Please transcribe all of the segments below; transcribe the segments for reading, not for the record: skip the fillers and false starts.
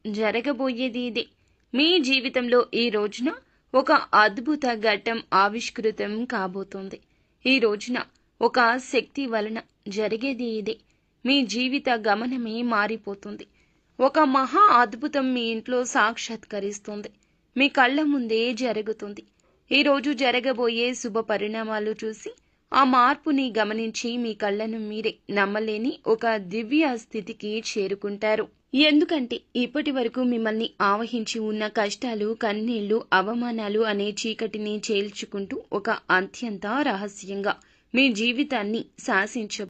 జరగబోయేది ఇదే. మీ జీవితంలో ఈ రోజున ఒక అద్భుత ఘట్టం ఆవిష్కృతం కాబోతోంది. ఈ రోజున ఒక శక్తి వలన జరిగేది ఇదే. మీ జీవిత గమనమే మారిపోతుంది. ఒక మహా అద్భుతం మీ ఇంట్లో సాక్షాత్కరిస్తుంది. మీ కళ్ళ ముందే జరుగుతుంది. ఈరోజు జరగబోయే శుభ పరిణామాలు చూసి ఆ మార్పుని గమనించి మీ కళ్ళను మీరే నమ్మలేని ఒక దివ్య స్థితికి చేరుకుంటారు. ఎందుకంటే ఇప్పటి వరకు మిమ్మల్ని ఆవహించి ఉన్న కష్టాలు, కన్నీళ్లు, అవమానాలు అనే చీకటిని చేల్చుకుంటూ ఒక అత్యంత రహస్యంగా మీ జీవితాన్ని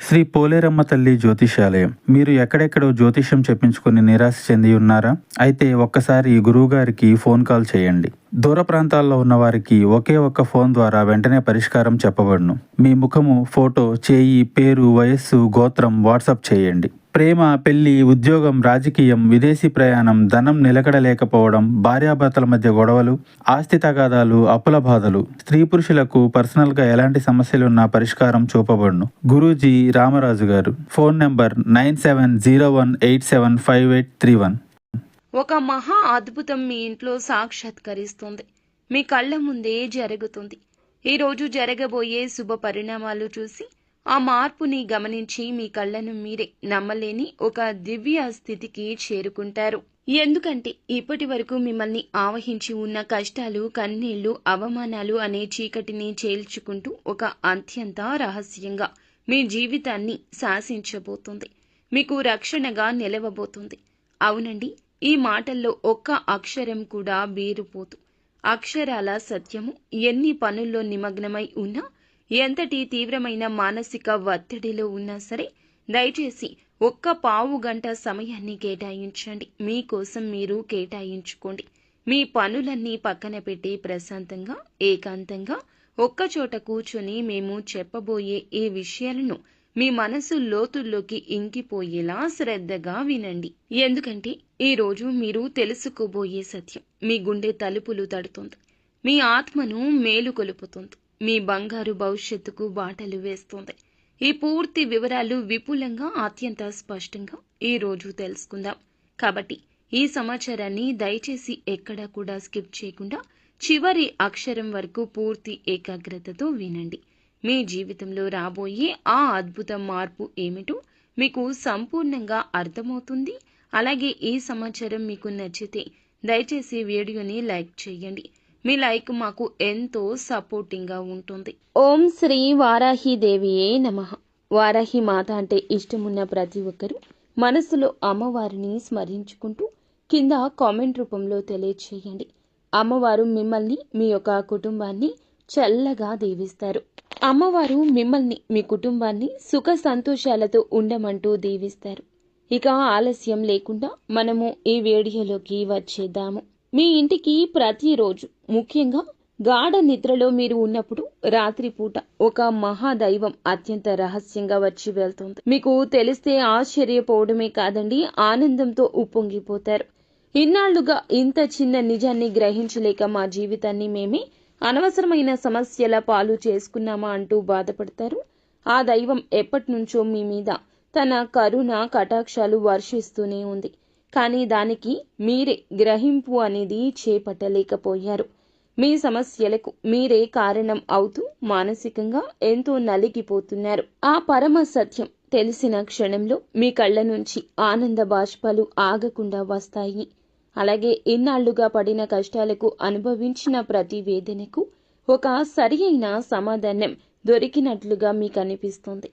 శ్రీ పోలేరమ్మ తల్లి జ్యోతిషాలయం. మీరు ఎక్కడెక్కడో జ్యోతిషం చెప్పించుకుని నిరాశ చెంది ఉన్నారా? అయితే ఒక్కసారి గురువు గారికి ఫోన్ కాల్ చేయండి. దూర ప్రాంతాల్లో ఉన్న వారికి ఒకే ఒక్క ఫోన్ ద్వారా వెంటనే పరిష్కారం చెప్పబడును. మీ ముఖము, ఫోటో, చేయి, పేరు, వయస్సు, గోత్రం వాట్సాప్ చేయండి. ప్రేమ, పెళ్లి, ఉద్యోగం, రాజకీయం, విదేశీ ప్రయాణం, ధనం నిలకడలేకపోవడం, భార్యాభర్తల మధ్య గొడవలు, ఆస్తి తగాదాలు, అప్పుల బాధలు, స్త్రీ పురుషులకు పర్సనల్ గా ఎలాంటి సమస్యలున్నా పరిష్కారం చూపబడును. గురూజీ రామరాజు గారు. Phone number 9701875831. ఒక మహా అద్భుతం మీ ఇంట్లో సాక్షాత్కరిస్తుంది. మీ కళ్ళ ముందే జరుగుతుంది. ఈరోజు జరగబోయే శుభ పరిణామాలు చూసి ఆ మార్పుని గమనించి మీ కళ్ళను మీరే నమ్మలేని ఒక దివ్య స్థితికి చేరుకుంటారు. ఎందుకంటే ఇప్పటి వరకు మిమ్మల్ని ఆవహించి ఉన్న కష్టాలు, కన్నీళ్లు, అవమానాలు అనే చీకటిని చేల్చుకుంటూ ఒక అత్యంత రహస్యంగా మీ జీవితాన్ని శాసించబోతుంది. మీకు రక్షణగా నిలవబోతుంది. అవునండి, ఈ మాటల్లో ఒక్క అక్షరం కూడా బీరుపోతూ అక్షరాల సత్యము. ఎన్ని పనుల్లో నిమగ్నమై ఉన్నా, ఎంతటి తీవ్రమైన మానసిక ఒత్తిడిలో ఉన్నా సరే దయచేసి ఒక్క పావు గంట సమయాన్ని కేటాయించండి. మీకోసం మీరు కేటాయించుకోండి. మీ పనులన్నీ పక్కన పెట్టి ప్రశాంతంగా, ఏకాంతంగా ఒక్కచోట కూర్చొని మేము చెప్పబోయే ఈ విషయాలను మీ మనసు లోతుల్లోకి ఇంకిపోయేలా శ్రద్ధగా వినండి. ఎందుకంటే ఈరోజు మీరు తెలుసుకోబోయే సత్యం మీ గుండె తలుపులు తడుతుంది. మీ ఆత్మను మేలుకొలుపుతుంది. మీ బంగారు భవిష్యత్తుకు బాటలు వేస్తుంది. ఈ పూర్తి వివరాలు విపులంగా, అత్యంత స్పష్టంగా ఈ రోజు తెలుసుకుందాం. కాబట్టి ఈ సమాచారాన్ని దయచేసి ఎక్కడా కూడా స్కిప్ చేయకుండా చివరి అక్షరం వరకు పూర్తి ఏకాగ్రతతో వినండి. మీ జీవితంలో రాబోయే ఆ అద్భుత మార్పు ఏమిటో మీకు సంపూర్ణంగా అర్థమవుతుంది. అలాగే ఈ సమాచారం మీకు నచ్చితే దయచేసి వీడియోని లైక్ చేయండి. మీ లైక్ మాకు ఎంతో సపోర్టింగ్ గా ఉంటుంది. ఓం శ్రీ వారాహి దేవియే నమః. వారాహి మాత అంటే ఇష్టమున్న ప్రతి ఒక్కరూ మనసులో అమ్మవారిని స్మరించుకుంటూ కింద కామెంట్ రూపంలో తెలియచేయండి. అమ్మవారు మిమ్మల్ని, మీ యొక్క కుటుంబాన్ని చల్లగా దీవిస్తారు. అమ్మవారు మిమ్మల్ని, మీ కుటుంబాన్ని సుఖ సంతోషాలతో ఉండమంటూ దీవిస్తారు. ఇక ఆలస్యం లేకుండా మనము ఈ వీడియోలోకి వచ్చేద్దాము. మీ ఇంటికి ప్రతిరోజు, ముఖ్యంగా గాఢ నిద్రలో మీరు ఉన్నప్పుడు రాత్రిపూట ఒక మహాదైవం అత్యంత రహస్యంగా వచ్చి వెళ్తుంది. మీకు తెలిస్తే ఆశ్చర్యపోవడమే కాదండి, ఆనందంతో ఉప్పొంగిపోతారు. ఇన్నాళ్లుగా ఇంత చిన్న నిజాన్ని గ్రహించలేక మా జీవితాన్ని మేమే అనవసరమైన సమస్యల పాలు చేసుకున్నామా అంటూ బాధపడతారు. ఆ దైవం ఎప్పటినుంచో మీ మీద తన కరుణ కటాక్షాలు వర్షిస్తూనే ఉంది. కానీ దానికి మీరే గ్రహింపు అనేది చేపట్టలేకపోయారు. మీ సమస్యలకు మీరే కారణం అవుతూ మానసికంగా ఎంతో నలిగిపోతున్నారు. ఆ పరమ సత్యం తెలిసిన క్షణంలో మీ కళ్ళ నుంచి ఆనంద బాష్పాలు ఆగకుండా వస్తాయి. అలాగే ఇన్నాళ్లుగా పడిన కష్టాలకు, అనుభవించిన ప్రతి వేదనకు ఒక సరియైన సమాధానం దొరికినట్లుగా మీకు అనిపిస్తుంది.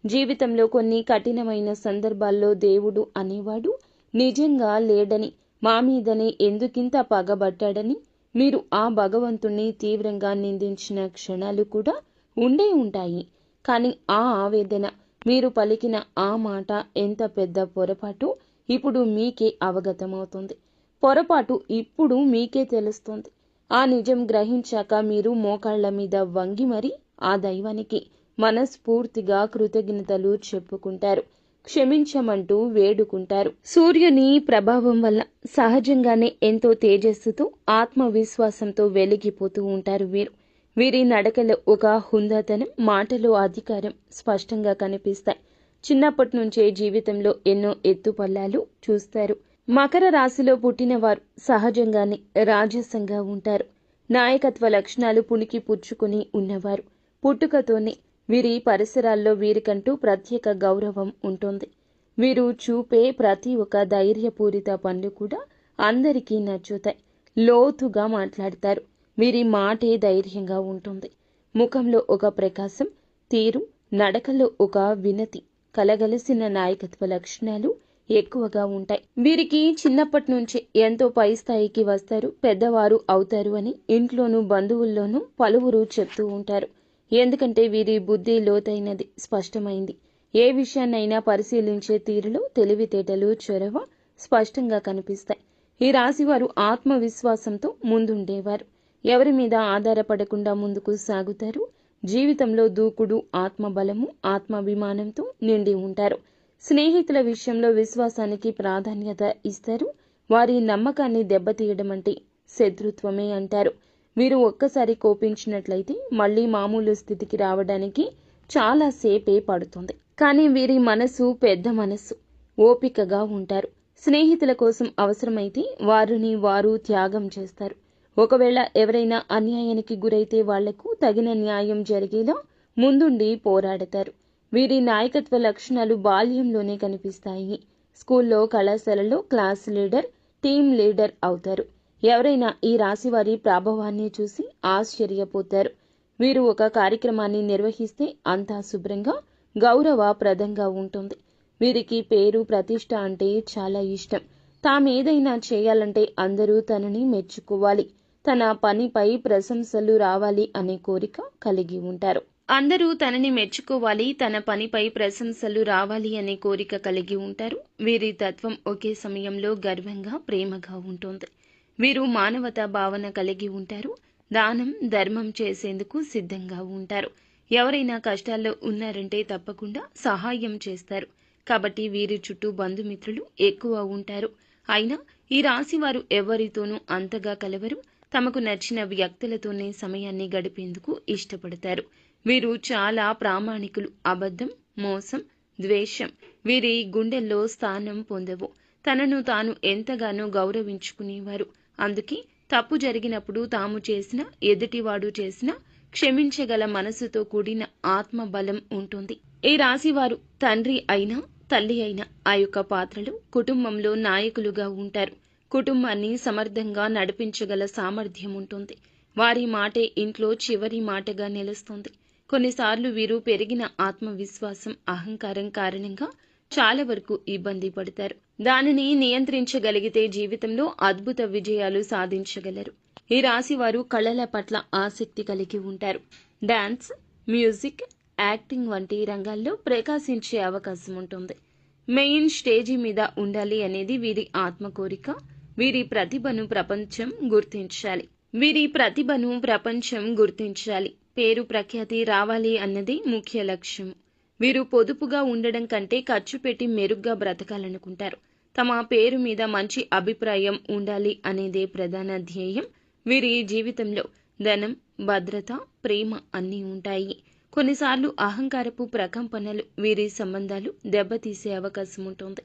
జీవితంలో కొన్ని కఠినమైన సందర్భాల్లో దేవుడు అనేవాడు నిజంగా లేడని, మా మీదనే ఎందుకింత పగబట్టాడని మీరు ఆ భగవంతుణ్ణి తీవ్రంగా నిందించిన క్షణాలు కూడా ఉండే ఉంటాయి. కానీ ఆ ఆవేదన, మీరు పలికిన ఆ మాట ఎంత పెద్ద పొరపాటు ఇప్పుడు మీకే అవగతమవుతుంది. పొరపాటు ఇప్పుడు మీకే తెలుస్తుంది. ఆ నిజం గ్రహించాక మీరు మోకాళ్ల మీద వంగి మరి ఆ దైవానికి మనస్ఫూర్తిగా కృతజ్ఞతలు చెప్పుకుంటారు. క్షమించమంటూ వేడుకుంటారు. సూర్యుని ప్రభావం వల్ల సహజంగానే ఎంతో తేజస్సుతో, ఆత్మవిశ్వాసంతో వెలిగిపోతూ ఉంటారు వీరు. వీరి నడకలో ఒక హుందాతనం, మాటలో అధికారం స్పష్టంగా కనిపిస్తాయి. చిన్నప్పటి నుంచే జీవితంలో ఎన్నో ఎత్తుపల్లాలు చూస్తారు. మకర రాశిలో పుట్టినవారు సహజంగానే రాజసంగా ఉంటారు. నాయకత్వ లక్షణాలు పుణికి పుచ్చుకుని ఉన్నవారు. పుట్టుకతోనే వీరి పరిసరాల్లో వీరికంటూ ప్రత్యేక గౌరవం ఉంటుంది. వీరు చూపే ప్రతి ఒక్క ధైర్యపూరిత పనులు కూడా అందరికీ నచ్చుతాయి. లోతుగా మాట్లాడతారు. వీరి మాటే ధైర్యంగా ఉంటుంది. ముఖంలో ఒక ప్రకాశం, తీరు, నడకలో ఒక వినతి కలగలిసిన నాయకత్వ లక్షణాలు ఎక్కువగా ఉంటాయి. వీరికి చిన్నప్పటి నుంచి ఎంతో పై స్థాయికి వస్తారు, పెద్దవారు అవుతారు అని ఇంట్లోనూ బంధువుల్లోనూ పలువురు చెప్తూ ఉంటారు. ఎందుకంటే వీరి బుద్ధి లోతైనది, స్పష్టమైంది. ఏ విషయాన్నైనా పరిశీలించే తీరులో తెలివితేటలు, చొరవ స్పష్టంగా కనిపిస్తాయి. ఈ రాశివారు ఆత్మవిశ్వాసంతో ముందుండేవారు. ఎవరి మీద ఆధారపడకుండా ముందుకు సాగుతారు. జీవితంలో దూకుడు, ఆత్మబలము, ఆత్మాభిమానంతో నిండి ఉంటారు. స్నేహితుల విషయంలో విశ్వాసానికి ప్రాధాన్యత ఇస్తారు. వారి నమ్మకాన్ని దెబ్బతీయడం అంటే శత్రుత్వమే అంటారు. వీరు ఒక్కసారి కోపించినట్లయితే మళ్ళీ మామూలు స్థితికి రావడానికి చాలా సేపే పడుతుంది. కానీ వీరి మనసు పెద్ద మనస్సు, ఓపికగా ఉంటారు. స్నేహితుల కోసం అవసరమైతే వారు త్యాగం చేస్తారు. ఒకవేళ ఎవరైనా అన్యాయానికి గురైతే వాళ్లకు తగిన న్యాయం జరిగేలా ముందుండి పోరాడతారు. వీరి నాయకత్వ లక్షణాలు బాల్యంలోనే కనిపిస్తాయి. స్కూల్లో, కళాశాలలో క్లాస్ లీడర్, టీమ్ లీడర్ అవుతారు. ఎవరైనా ఈ రాశి వారి ప్రభావాన్ని చూసి ఆశ్చర్యపోతారు. వీరు ఒక కార్యక్రమాన్ని నిర్వహిస్తే అంతా శుభ్రంగా, గౌరవప్రదంగా ఉంటుంది. వీరికి పేరు, ప్రతిష్ట అంటే చాలా ఇష్టం. తామేదైనా చేయాలంటే అందరూ తనని మెచ్చుకోవాలి, తన పనిపై ప్రశంసలు రావాలి అనే కోరిక కలిగి ఉంటారు. అందరూ తనని మెచ్చుకోవాలి, తన పనిపై ప్రశంసలు రావాలి అనే కోరిక కలిగి ఉంటారు. వీరి తత్వం ఒకే సమయంలో గర్వంగా, ప్రేమగా ఉంటుంది. వీరు మానవతా భావన కలిగి ఉంటారు. దానం, ధర్మం చేసేందుకు సిద్ధంగా ఉంటారు. ఎవరైనా కష్టాల్లో ఉన్నారంటే తప్పకుండా సహాయం చేస్తారు. కాబట్టి వీరి చుట్టూ బంధుమిత్రులు ఎక్కువ ఉంటారు. అయినా ఈ రాశి వారు ఎవరితోనూ అంతగా కలవరు. తమకు నచ్చిన వ్యక్తులతోనే సమయాన్ని గడిపేందుకు ఇష్టపడతారు. వీరు చాలా ప్రామాణికులు. అబద్ధం, మోసం, ద్వేషం వీరి గుండెల్లో స్థానం పొందవు. తనను తాను ఎంతగానో గౌరవించుకునేవారు. అందుకే తప్పు జరిగినప్పుడు తాము చేసినా, ఎదుటివాడు చేసినా క్షమించగల మనసుతో కూడిన ఆత్మబలం ఉంటుంది. ఈ రాశివారు తండ్రి అయినా, తల్లి అయినా ఆ యొక్క పాత్రలో కుటుంబంలో నాయకులుగా ఉంటారు. కుటుంబాన్ని సమర్థంగా నడిపించగల సామర్థ్యం ఉంటుంది. వారి మాటే ఇంట్లో చివరి మాటగా నిలుస్తుంది. కొన్నిసార్లు వీరు పెరిగిన ఆత్మవిశ్వాసం, అహంకారం కారణంగా చాలా వరకు ఇబ్బంది పడతారు. దానిని నియంత్రించగలిగితే జీవితంలో అద్భుత విజయాలు సాధించగలరు. ఈ రాశి వారు కళల పట్ల ఆసక్తి కలిగి ఉంటారు. డాన్స్, మ్యూజిక్, యాక్టింగ్ వంటి రంగాల్లో ప్రకాశించే అవకాశం ఉంటుంది. మెయిన్ స్టేజీ మీద ఉండాలి అనేది వీరి ఆత్మ కోరిక. వీరి ప్రతిభను ప్రపంచం గుర్తించాలి. పేరు ప్రఖ్యాతి రావాలి అన్నది ముఖ్య లక్ష్యం. వీరు పొదుపుగా ఉండడం కంటే ఖర్చు పెట్టి మెరుగ్గా బ్రతకాలనుకుంటారు. తమ పేరు మీద మంచి అభిప్రాయం ఉండాలి అనేదే ప్రధాన ధ్యేయం. వీరి జీవితంలో ధనం, భద్రత, ప్రేమ అన్నీ ఉంటాయి. కొన్నిసార్లు అహంకారపు ప్రకంపనలు వీరి సంబంధాలు దెబ్బతీసే అవకాశం ఉంటుంది.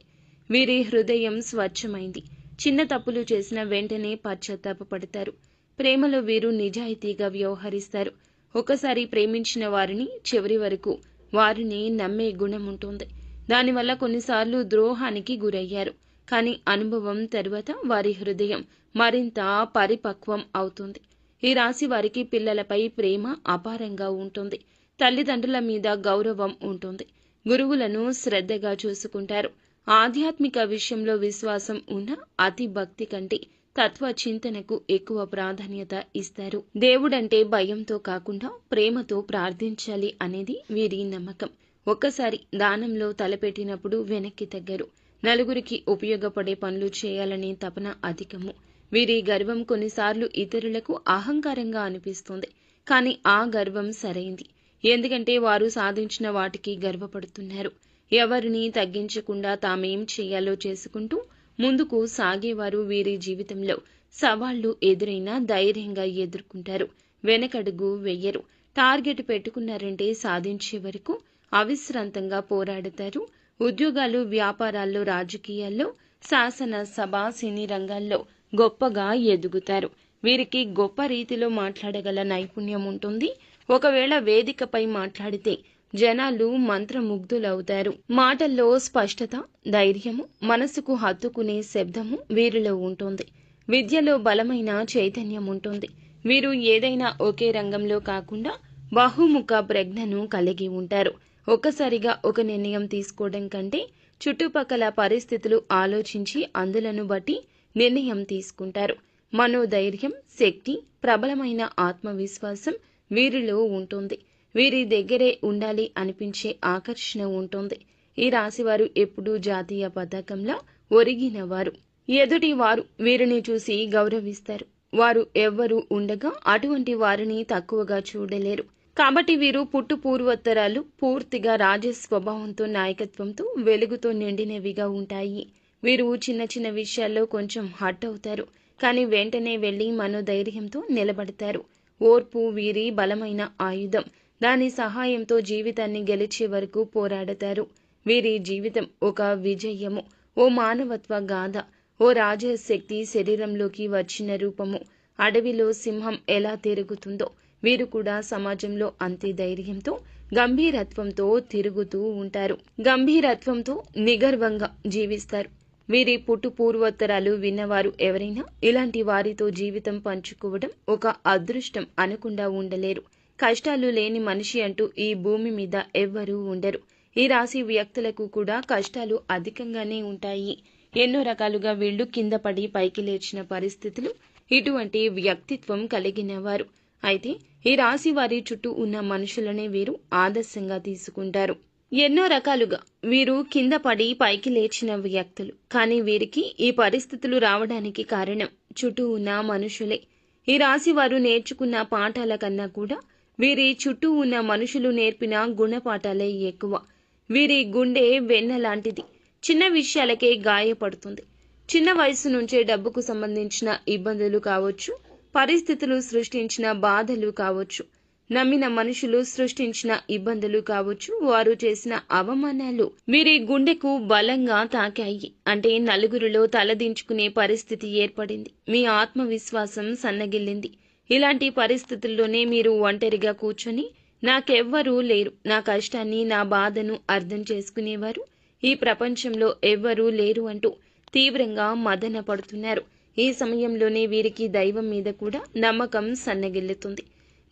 వీరి హృదయం స్వచ్ఛమైంది. చిన్న తప్పులు చేసిన వెంటనే పశ్చాత్తాపపడతారు. ప్రేమలో వీరు నిజాయితీగా వ్యవహరిస్తారు. ఒకసారి ప్రేమించిన వారిని చివరి వరకు వారిని నమ్మే గుణం ఉంటుంది. దానివల్ల కొన్నిసార్లు ద్రోహానికి గురయ్యారు. కానీ అనుభవం తరువాత వారి హృదయం మరింత పరిపక్వం అవుతుంది. ఈ రాశి వారికి పిల్లలపై ప్రేమ అపారంగా ఉంటుంది. తల్లిదండ్రుల మీద గౌరవం ఉంటుంది. గురువులను శ్రద్ధగా చూసుకుంటారు. ఆధ్యాత్మిక విషయంలో విశ్వాసం ఉన్న అతి భక్తి కంటే తత్వ చింతనకు ఎక్కువ ప్రాధాన్యత ఇస్తారు. దేవుడంటే భయంతో కాకుండా ప్రేమతో ప్రార్థించాలి అనేది వీరి నమ్మకం. ఒక్కసారి దానంలో తలపెట్టినప్పుడు వెనక్కి తగ్గరు. నలుగురికి ఉపయోగపడే పనులు చేయాలనే తపన అధికము. వీరి గర్వం కొన్నిసార్లు ఇతరులకు అహంకారంగా అనిపిస్తుంది. కానీ ఆ గర్వం సరైంది. ఎందుకంటే వారు సాధించిన వాటికి గర్వపడుతున్నారు. ఎవరిని తగ్గించకుండా తామేం చేయాలో చేసుకుంటూ ముందుకు సాగేవారు. వీరి జీవితంలో సవాళ్లు ఎదురైనా ధైర్యంగా ఎదుర్కొంటారు. వెనకడుగు వెయ్యరు. టార్గెట్ పెట్టుకున్నారంటే సాధించే వరకు అవిశ్రాంతంగా పోరాడతారు. ఉద్యోగాలు, వ్యాపారాల్లో, రాజకీయాల్లో శాసనసభ, సినీ రంగాల్లో గొప్పగా ఎదుగుతారు. వీరికి గొప్ప రీతిలో మాట్లాడగల నైపుణ్యం ఉంటుంది. ఒకవేళ వేదికపై మాట్లాడితే జనాలు మంత్రముగ్ధులవుతారు. మాటల్లో స్పష్టత, ధైర్యము, మనసుకు హత్తుకునే శబ్దము వీరిలో ఉంటుంది. విద్యలో బలమైన చైతన్యం ఉంటుంది. వీరు ఏదైనా ఒకే రంగంలో కాకుండా బహుముఖ ప్రజ్ఞను కలిగి ఉంటారు. ఒక్కసారిగా ఒక నిర్ణయం తీసుకోవడం కంటే చుట్టుపక్కల పరిస్థితులు ఆలోచించి అందులను బట్టి నిర్ణయం తీసుకుంటారు. మనోధైర్యం, శక్తి, ప్రబలమైన ఆత్మవిశ్వాసం వీరిలో ఉంటుంది. వీరి దగ్గరే ఉండాలి అనిపించే ఆకర్షణ ఉంటుంది. ఈ రాశివారు ఎప్పుడూ జాతీయ పతాకంలా ఒరిగినవారు. ఎదుటి వారు వీరిని చూసి గౌరవిస్తారు. వారు ఎవ్వరూ ఉండగా అటువంటి వారిని తక్కువగా చూడలేరు. కాబట్టి వీరు పుట్టు పూర్వోత్తరాలు పూర్తిగా రాజస్వభావంతో, నాయకత్వంతో, వెలుగుతో నిండినవిగా ఉంటాయి. వీరు చిన్న చిన్న విషయాల్లో కొంచెం హట్ అవుతారు. కానీ వెంటనే వెళ్లి మనోధైర్యంతో నిలబడతారు. ఓర్పు వీరి బలమైన ఆయుధం. దాని సహాయంతో జీవితాన్ని గెలిచే వరకు పోరాడతారు. వీరి జీవితం ఒక విజయము, ఓ మానవత్వ గాథ, ఓ రాజశక్తి శరీరంలోకి వచ్చిన రూపము. అడవిలో సింహం ఎలా తిరుగుతుందో వీరు కూడా సమాజంలో అంతే ధైర్యంతో, గంభీరత్వంతో తిరుగుతూ ఉంటారు. గంభీరత్వంతో నిగర్వంగా జీవిస్తారు. వీరి పుట్టు పూర్వోత్తరాలు విన్నవారు ఎవరైనా ఇలాంటి వారితో జీవితం పంచుకోవడం ఒక అదృష్టం అనకుండా ఉండలేరు. కష్టాలు లేని మనిషి అంటూ ఈ భూమి మీద ఎవ్వరూ ఉండరు. ఈ రాశి వ్యక్తులకు కూడా కష్టాలు అధికంగానే ఉంటాయి. ఎన్నో రకాలుగా వీళ్లు కింద పడి పైకి లేచిన పరిస్థితులు, ఇటువంటి వ్యక్తిత్వం కలిగిన వారు. అయితే ఈ రాశి వారి చుట్టూ ఉన్న మనుషులనే వీరు ఆదర్శంగా తీసుకుంటారు. ఎన్నో రకాలుగా వీరు కింద పడి పైకి లేచిన వ్యక్తులు. కానీ వీరికి ఈ పరిస్థితులు రావడానికి కారణం చుట్టూ ఉన్న మనుషులే. ఈ రాశి వారు నేర్చుకున్న పాఠాల కన్నా కూడా వీరి చుట్టూ ఉన్న మనుషులు నేర్పిన గుణపాఠాలే ఎక్కువ. వీరి గుండె వెన్న లాంటిది. చిన్న విషయాలకే గాయపడుతుంది. చిన్న వయసు నుంచే డబ్బుకు సంబంధించిన ఇబ్బందులు కావచ్చు, పరిస్థితులు సృష్టించిన బాధలు కావచ్చు, నమ్మిన మనుషులు సృష్టించిన ఇబ్బందులు కావచ్చు, వారు చేసిన అవమానాలు వీరి గుండెకు బలంగా తాకాయి. అంటే నలుగురిలో తలదించుకునే పరిస్థితి ఏర్పడింది. మీ ఆత్మవిశ్వాసం సన్నగిల్లింది. ఇలాంటి పరిస్థితుల్లోనే మీరు ఒంటరిగా కూర్చొని నాకెవ్వరూ లేరు, నా కష్టాన్ని, నా బాధను అర్థం చేసుకునేవారు ఈ ప్రపంచంలో ఎవ్వరూ లేరు అంటూ తీవ్రంగా మదన పడుతున్నారు. ఈ సమయంలోనే వీరికి దైవం మీద కూడా నమ్మకం సన్నగిల్లుతుంది.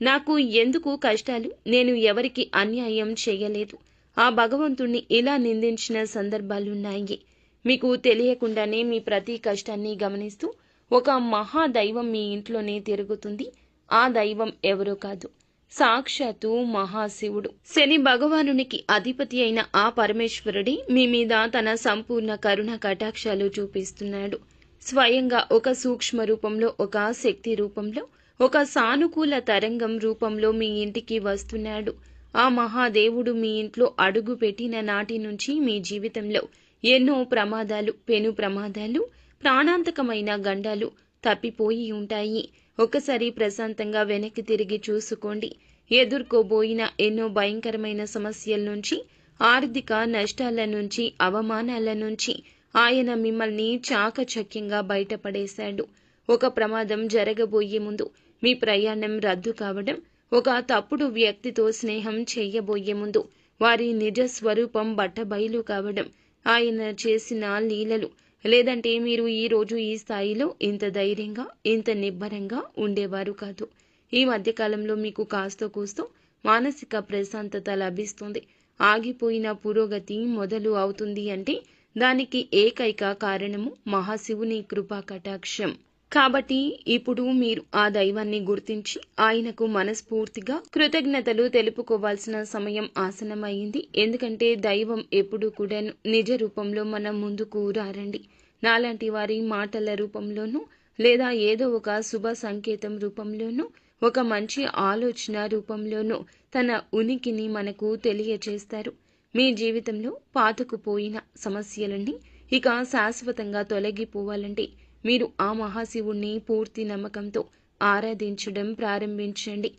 నాకు ఎందుకు కష్టాలు? నేను ఎవరికి అన్యాయం చేయలేదు. ఆ భగవంతుణ్ణి ఇలా నిందించిన సందర్భాలున్నాయి. మీకు తెలియకుండానే మీ ప్రతి కష్టాన్ని గమనిస్తూ ఒక మహాదైవం మీ ఇంట్లోనే తిరుగుతుంది. ఆ దైవం ఎవరో కాదు, సాక్షాత్తు మహాశివుడు. శని భగవానునికి అధిపతి అయిన ఆ పరమేశ్వరుడే మీ మీద తన సంపూర్ణ కరుణ కటాక్షాలు చూపిస్తున్నాడు. స్వయంగా ఒక సూక్ష్మ రూపంలో, ఒక శక్తి రూపంలో, ఒక సానుకూల తరంగం రూపంలో మీ ఇంటికి వస్తున్నాడు. ఆ మహాదేవుడు మీ ఇంట్లో అడుగు పెట్టిన నాటి నుంచి మీ జీవితంలో ఎన్నో ప్రమాదాలు, పెను ప్రమాదాలు, ప్రాణాంతకమైన గండాలు తప్పిపోయి ఉంటాయి. ఒకసారి ప్రశాంతంగా వెనక్కి తిరిగి చూసుకోండి. ఎదుర్కోబోయిన ఎన్నో భయంకరమైన సమస్యల నుంచి, ఆర్థిక నష్టాల నుంచి, అవమానాల నుంచి ఆయన మిమ్మల్ని చాకచక్యంగా బయటపడేశాడు. ఒక ప్రమాదం జరగబోయే ముందు మీ ప్రయాణం రద్దు కావడం, ఒక తప్పుడు వ్యక్తితో స్నేహం చేయబోయే ముందు వారి నిజ స్వరూపం బట్టబయలు కావడం, ఆయన చేసిన లీలలు. లేదంటే మీరు ఈ రోజు ఈ స్థాయిలో ఇంత ధైర్యంగా, ఇంత నిబ్బరంగా ఉండేవారు కాదు. ఈ మధ్యకాలంలో మీకు కాస్తో కూస్తో మానసిక ప్రశాంతత లభిస్తుంది. ఆగిపోయిన పురోగతి మొదలు అవుతుంది అంటే దానికి ఏకైక కారణము మహాశివుని కృపా కటాక్షం. కాబట్టి ఇప్పుడు మీరు ఆ దైవాన్ని గుర్తించి ఆయనకు మనస్ఫూర్తిగా కృతజ్ఞతలు తెలుపుకోవాల్సిన సమయం ఆసన్నమైంది. ఎందుకంటే దైవం ఎప్పుడు కూడా నిజ రూపంలో మన ముందుకు రారండి. నాలాంటి వారి మాటల రూపంలోనూ, లేదా ఏదో ఒక శుభ సంకేతం రూపంలోనూ, ఒక మంచి ఆలోచన రూపంలోనూ తన ఉనికిని మనకు తెలియచేస్తారు. మీ జీవితంలో పాతుకుపోయిన సమస్యలన్నీ ఇక శాశ్వతంగా తొలగిపోవాలంటే మీరు ఆ మహాశివుణ్ణి పూర్తి నమ్మకంతో ఆరాధించడం ప్రారంభించండి.